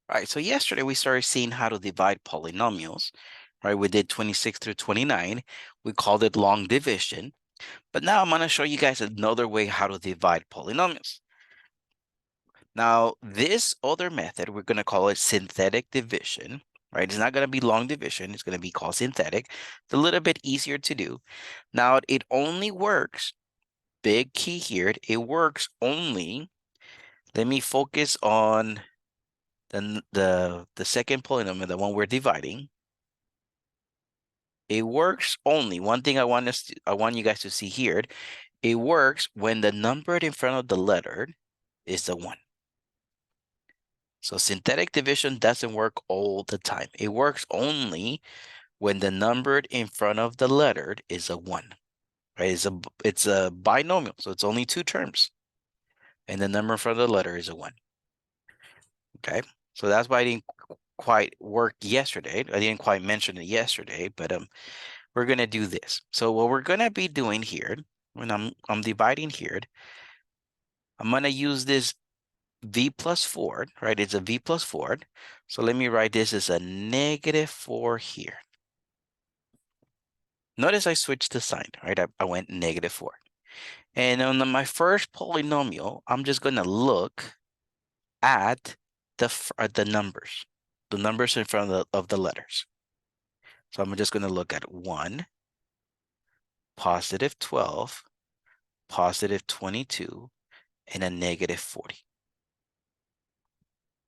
All right, so yesterday we started seeing how to divide polynomials, right? We did 26 through 29. We called it long division. But now I'm going to show you guys another way how to divide polynomials. Now, this other method, we're going to call it synthetic division, right? It's not going to be long division. It's going to be called synthetic. It's a little bit easier to do. Now, it only works, big key here, it works only, let me focus on the second polynomial, the one we're dividing. It works only, one thing I want you guys to see here, it works when the number in front of the letter is the 1. So synthetic division doesn't work all the time. It works only when the number in front of the letter is a 1. Right? It's a binomial, so it's only 2 terms. And the number in front of the letter is a 1. Okay, so that's why I didn't quite work yesterday. I didn't quite mention it yesterday, but we're gonna do this. So what we're gonna be doing here, when I'm dividing here, I'm gonna use this v plus 4, right? It's a v plus 4. So let me write this as a -4 here. Notice I switched the sign, right? I went -4. And on my first polynomial, I'm just gonna look at the numbers in front of the letters. So I'm just gonna look at 1, positive 12, positive 22, and a -40.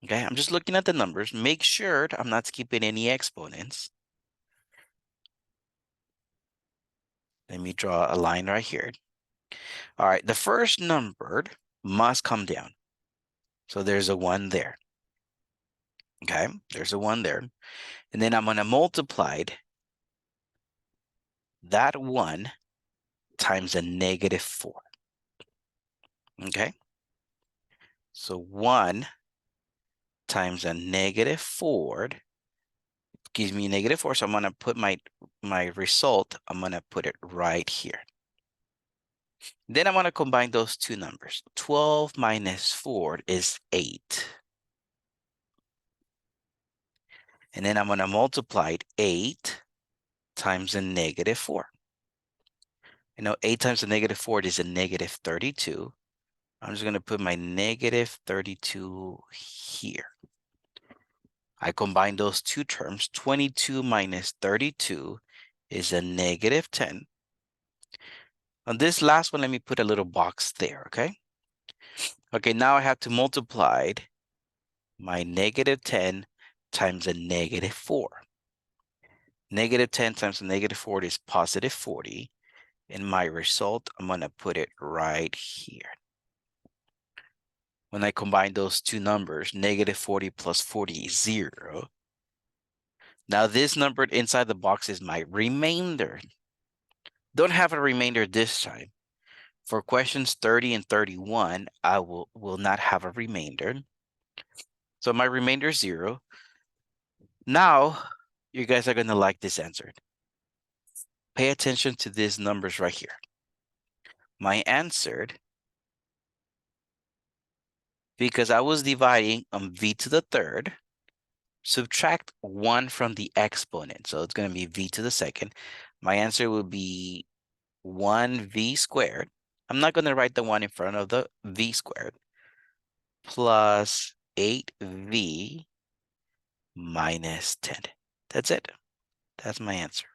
Okay, I'm just looking at the numbers. Make sure I'm not skipping any exponents. Let me draw a line right here. All right, the first number must come down. So there's a 1 there. Okay, there's a 1 there. And then I'm going to multiply that 1 times a -4. Okay, so 1 times a -4 gives me -4. So I'm going to put my result, I'm going to put it right here. Then I'm going to combine those two numbers. 12 minus 4 is 8. And then I'm going to multiply 8 times a -4. You know, 8 times a -4 is a -32. I'm just going to put my -32 here. I combine those two terms. 22 minus 32 is a -10. On this last one, let me put a little box there, okay? Okay, now I have to multiply my -10 times a -4. -10 times a -40 is positive 40. And my result, I'm going to put it right here. When I combine those two numbers, -40 plus 40 is 0. Now this number inside the box is my remainder. Don't have a remainder this time. For questions 30 and 31, I will not have a remainder. So my remainder is 0. Now, you guys are going to like this answer. Pay attention to these numbers right here. My answer, because I was dividing on v to the third, subtract 1 from the exponent. So it's going to be v to the second. My answer will be 1v squared. I'm not going to write the 1 in front of the v squared plus 8v minus 10. That's it. That's my answer.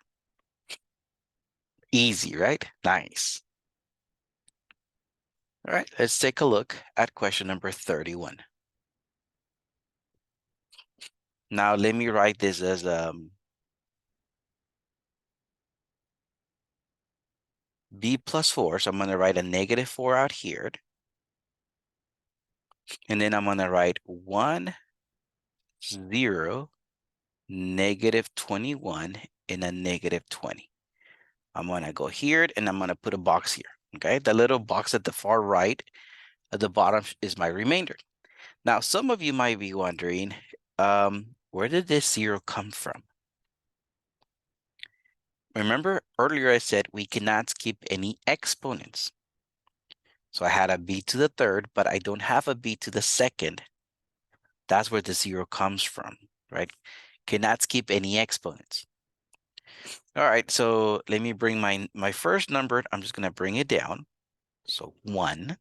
Easy, right? Nice. All right, let's take a look at question number 31. Now, let me write this as b plus 4. So I'm going to write a -4 out here. And then I'm going to write 1, 0, -21, and a -20. I'm going to go here and I'm going to put a box here. Okay, the little box at the far right at the bottom is my remainder. Now, some of you might be wondering, where did this 0 come from? Remember earlier I said we cannot skip any exponents. So I had a b to the third, but I don't have a b to the second. That's where the 0 comes from, right? Cannot skip any exponents. All right, so let me bring my first number. I'm just going to bring it down. So 1.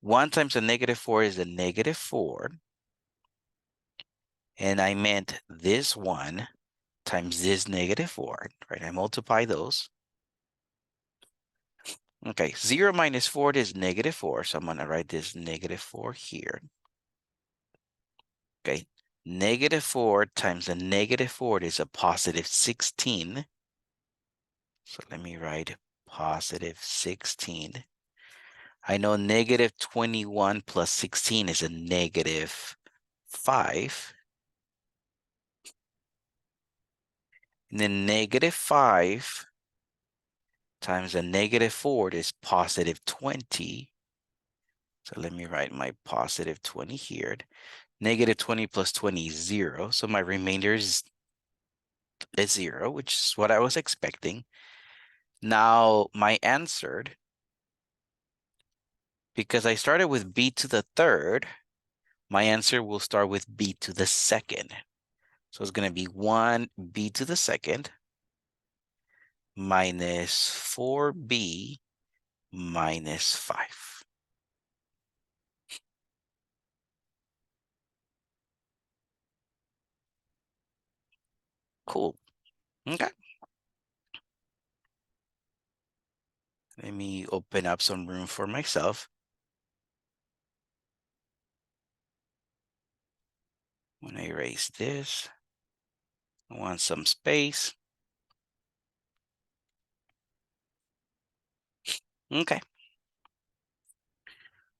1 times a -4 is a -4. And I meant this 1 times this -4, right? I multiply those. Okay, 0 minus 4 is -4. So I'm going to write this -4 here. Okay, -4 times a -4 is a positive 16. So let me write positive 16. I know -21 plus 16 is a -5. And then -5 times a -4 is positive 20. So let me write my positive 20 here. -20 plus 20 is 0. So my remainder is 0, which is what I was expecting. Now my answer, because I started with b to the third, my answer will start with b to the second. So it's going to be 1b to the second minus 4b minus 5. Cool. Okay. Let me open up some room for myself. I'm going to erase this. I want some space. Okay.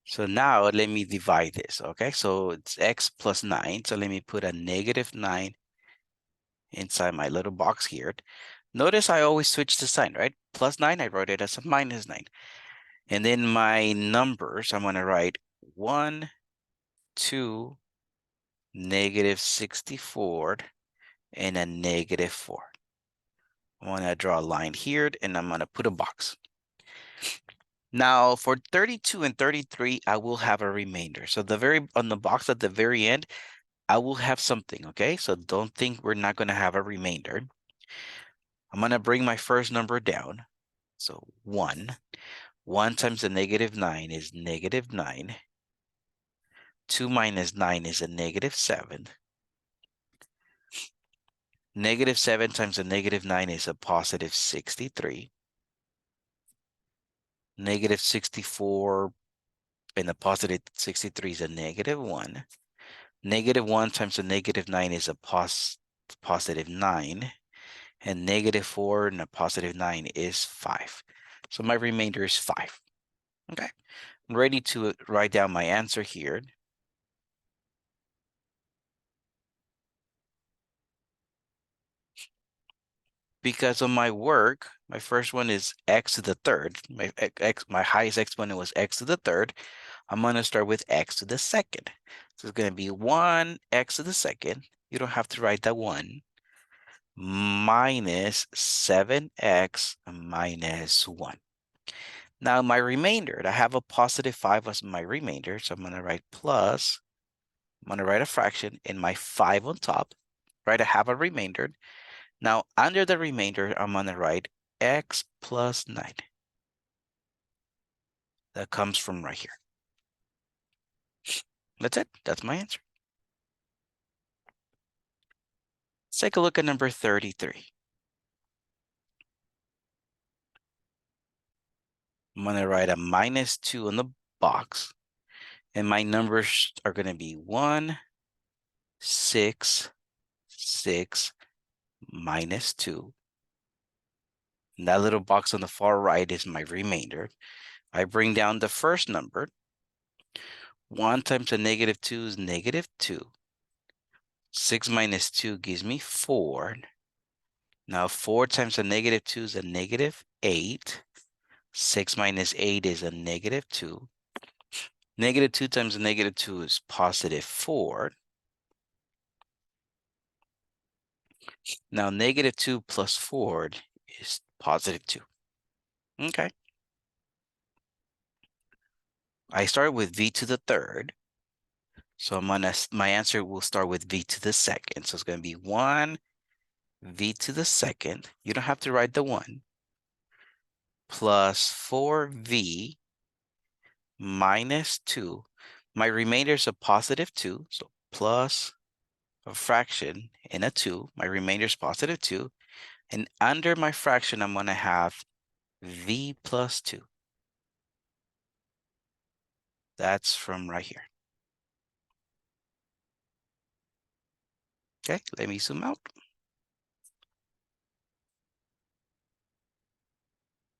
So now let me divide this. Okay. So it's x plus 9. So let me put a -9 inside my little box here. Notice I always switch the sign, right? Plus 9, I wrote it as a -9. And then my numbers, I'm going to write 1, 2, -64, and a -4. I'm going to draw a line here, and I'm going to put a box. Now, for 32 and 33, I will have a remainder. So on the box at the very end, I will have something, okay? So don't think we're not going to have a remainder. I'm going to bring my first number down. So 1. 1 times a -9 is -9. 2 minus 9 is a -7. -7 times a -9 is a positive 63. -64 and a positive 63 is a -1. -1 times a -9 is a positive 9. And -4 and a positive 9 is 5. So my remainder is 5. Okay. I'm ready to write down my answer here. Because on my work, my first one is x to the third. My highest exponent was x to the third. I'm going to start with x to the second. So it's going to be 1x to the second. You don't have to write that 1. Minus 7x minus 1. Now my remainder, I have a positive 5 as my remainder. So I'm going to write plus. I'm going to write a fraction and my 5 on top. Right, I have a remainder. Now, under the remainder, I'm going to write x plus 9. That comes from right here. That's it. That's my answer. Let's take a look at number 33. I'm going to write a -2 on the box. And my numbers are going to be 1, 6, 6, -2. And that little box on the far right is my remainder. I bring down the first number. 1 times a -2 is -2. 6 minus 2 gives me 4. Now 4 times a -2 is a -8. 6 minus 8 is a -2. -2 times a -2 is positive 4. Now -2 plus 4 is positive 2. Okay. I start with v to the third. So my answer will start with v to the second. So it's going to be 1 v to the second. You don't have to write the 1. Plus 4v minus 2. My remainder is a positive 2. So plus a fraction in a 2. My remainder is positive 2. And under my fraction, I'm going to have v plus 2. That's from right here. Okay, let me zoom out.